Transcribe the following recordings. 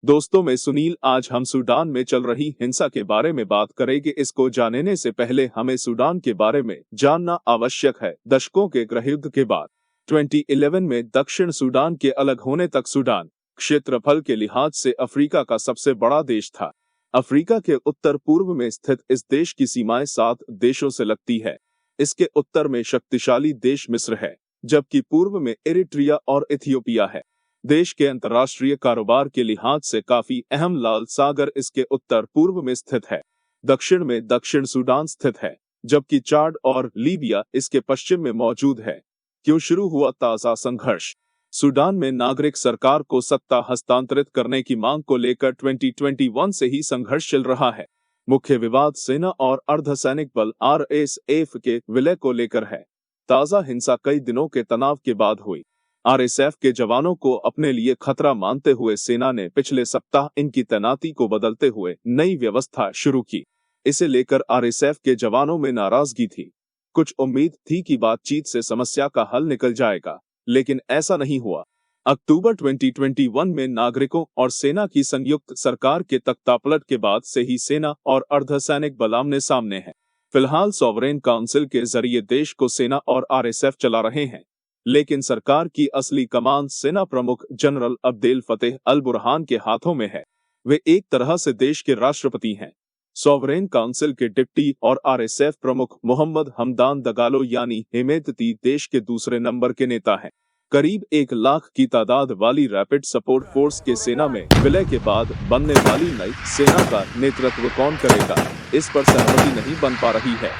दोस्तों, मैं सुनील। आज हम सूडान में चल रही हिंसा के बारे में बात करेंगे। इसको जानने से पहले हमें सूडान के बारे में जानना आवश्यक है। दशकों के गृहयुद्ध के बाद 2011 में दक्षिण सूडान के अलग होने तक सूडान क्षेत्रफल के लिहाज से अफ्रीका का सबसे बड़ा देश था। अफ्रीका के उत्तर पूर्व में स्थित इस देश की सीमाएं 7 देशों से लगती है। इसके उत्तर में शक्तिशाली देश मिस्र है, जबकि पूर्व में इरिट्रिया और इथियोपिया है। देश के अंतर्राष्ट्रीय कारोबार के लिहाज से काफी अहम लाल सागर इसके उत्तर पूर्व में स्थित है। दक्षिण में दक्षिण सूडान स्थित है, जबकि चाड और लीबिया इसके पश्चिम में मौजूद है। क्यों शुरू हुआ ताजा संघर्ष? सूडान में नागरिक सरकार को सत्ता हस्तांतरित करने की मांग को लेकर 2021 से ही संघर्ष चल रहा है। मुख्य विवाद सेना और अर्धसैनिक बल RSF के विलय को लेकर है। ताजा हिंसा कई दिनों के तनाव के बाद हुई। RSF के जवानों को अपने लिए खतरा मानते हुए सेना ने पिछले सप्ताह इनकी तैनाती को बदलते हुए नई व्यवस्था शुरू की। इसे लेकर RSF के जवानों में नाराजगी थी। कुछ उम्मीद थी कि बातचीत से समस्या का हल निकल जाएगा, लेकिन ऐसा नहीं हुआ। अक्टूबर 2021 में नागरिकों और सेना की संयुक्त सरकार के तख्तापलट के बाद से ही सेना और अर्धसैनिक बल आमने सामने हैं। फिलहाल सॉवरेन काउंसिल के जरिए देश को सेना और RSF चला रहे हैं, लेकिन सरकार की असली कमान सेना प्रमुख जनरल अब्देल फतेह अल बुरहान के हाथों में है। वे एक तरह से देश के राष्ट्रपति हैं। सॉवरेन काउंसिल के डिप्टी और RSF प्रमुख मोहम्मद हमदान दगालो यानी हेमेदती देश के दूसरे नंबर के नेता हैं। करीब 1 लाख की तादाद वाली रैपिड सपोर्ट फोर्स के सेना में विलय के बाद बनने वाली नई सेना का नेतृत्व कौन करेगा, इस पर सहमति नहीं बन पा रही है।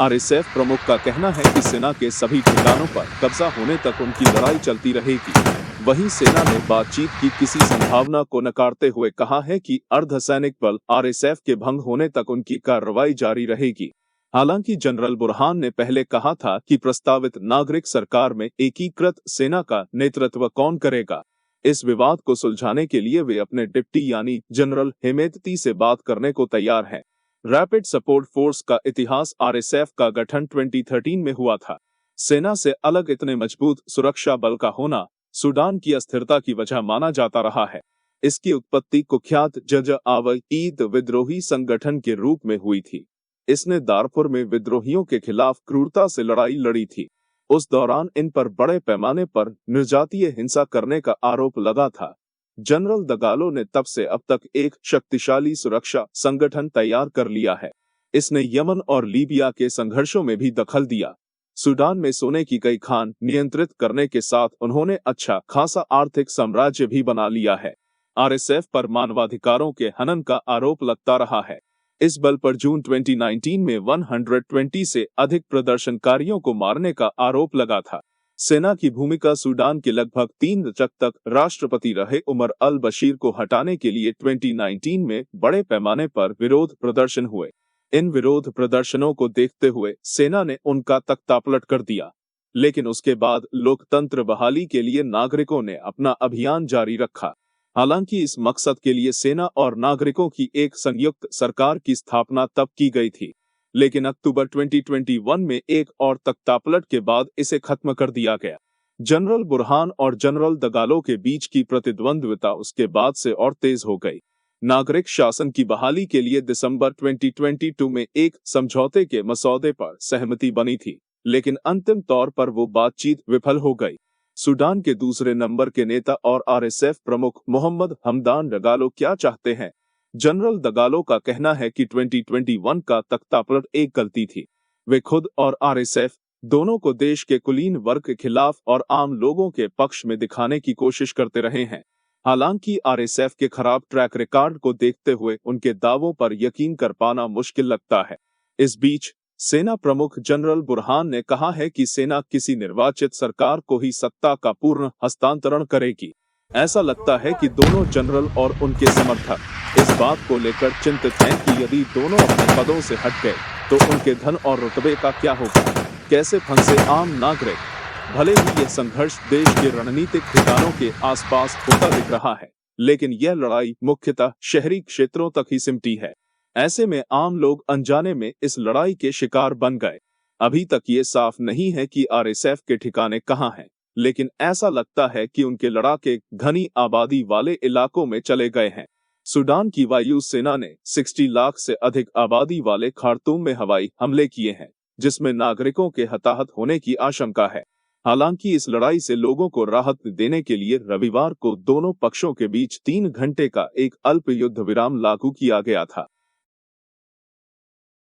RSF प्रमुख का कहना है कि सेना के सभी ठिकानों पर कब्जा होने तक उनकी लड़ाई चलती रहेगी। वहीं सेना ने बातचीत की किसी संभावना को नकारते हुए कहा है कि अर्धसैनिक बल RSF के भंग होने तक उनकी कार्रवाई जारी रहेगी। हालांकि जनरल बुरहान ने पहले कहा था कि प्रस्तावित नागरिक सरकार में एकीकृत सेना का नेतृत्व कौन करेगा। इस विवाद को सुलझाने के लिए वे अपने डिप्टी यानी जनरल हेमेदती से बात करने को तैयार हैं। रैपिड सपोर्ट फोर्स का इतिहास RSF का गठन 2013 में हुआ था। सेना से अलग इतने मजबूत सुरक्षा बल का होना सूडान की अस्थिरता की वजह माना जाता रहा है। इसकी उत्पत्ति कुख्यात जंज-ए-ईद विद्रोही संगठन के रूप में हुई थी। इसने दारफुर में विद्रोहियों के खिलाफ क्रूरता से लड़ाई लड़ी थी। उस दौरान इन पर बड़े पैमाने पर निर्जातीय हिंसा करने का आरोप लगा था। जनरल दगालो ने तब से अब तक एक शक्तिशाली सुरक्षा संगठन तैयार कर लिया है। इसने यमन और लीबिया के संघर्षों में भी दखल दिया। सूडान में सोने की कई खान नियंत्रित करने के साथ उन्होंने अच्छा खासा आर्थिक साम्राज्य भी बना लिया है। RSF पर मानवाधिकारों के हनन का आरोप लगता रहा है। इस बल पर जून 2019 में 120 से अधिक प्रदर्शनकारियों को मारने का आरोप लगा था। सेना की भूमिका सूडान के लगभग 3 दशक तक राष्ट्रपति रहे उमर अल बशीर को हटाने के लिए 2019 में बड़े पैमाने पर विरोध प्रदर्शन हुए। इन विरोध प्रदर्शनों को देखते हुए सेना ने उनका तख्तापलट कर दिया, लेकिन उसके बाद लोकतंत्र बहाली के लिए नागरिकों ने अपना अभियान जारी रखा। हालांकि इस मकसद के लिए सेना और नागरिकों की एक संयुक्त सरकार की स्थापना तब की गई थी, लेकिन अक्टूबर 2021 में एक और तख्तापलट के बाद इसे खत्म कर दिया गया। जनरल बुरहान और जनरल दगालो के बीच की प्रतिद्वंद्विता उसके बाद से और तेज हो गई। नागरिक शासन की बहाली के लिए दिसंबर 2022 में एक समझौते के मसौदे पर सहमति बनी थी, लेकिन अंतिम तौर पर वो बातचीत विफल हो गई। सूडान के दूसरे नंबर के नेता और RSF प्रमुख मोहम्मद हमदान दगालो क्या चाहते हैं? जनरल दगालो का कहना है कि 2021 का तख्तापलट एक गलती थी। वे खुद और RSF दोनों को देश के कुलीन वर्ग के खिलाफ और आम लोगों के पक्ष में दिखाने की कोशिश करते रहे हैं। हालांकि RSF के खराब ट्रैक रिकॉर्ड को देखते हुए उनके दावों पर यकीन कर पाना मुश्किल लगता है। इस बीच सेना प्रमुख जनरल बुरहान ने कहा है कि सेना किसी निर्वाचित सरकार को ही सत्ता का पूर्ण हस्तांतरण करेगी। ऐसा लगता है कि दोनों जनरल और उनके समर्थक इस बात को लेकर चिंतित हैं कि यदि दोनों अपने पदों से हट गए तो उनके धन और रुतबे का क्या होगा। कैसे फंसे आम नागरिक? भले ही यह संघर्ष देश के रणनीतिक ठिकानों के आसपास होता दिख रहा है, लेकिन यह लड़ाई मुख्यतः शहरी क्षेत्रों तक ही सिमटी है। ऐसे में आम लोग अनजाने में इस लड़ाई के शिकार बन गए। अभी तक ये साफ नहीं है कि RSF के ठिकाने कहाँ हैं। लेकिन ऐसा लगता है कि उनके लड़ाके घनी आबादी वाले इलाकों में चले गए हैं। सूडान की वायु सेना ने 60 लाख से अधिक आबादी वाले खार्तूम में हवाई हमले किए हैं, जिसमें नागरिकों के हताहत होने की आशंका है। हालांकि इस लड़ाई से लोगों को राहत देने के लिए रविवार को दोनों पक्षों के बीच 3 घंटे का एक अल्प युद्ध विराम लागू किया गया था।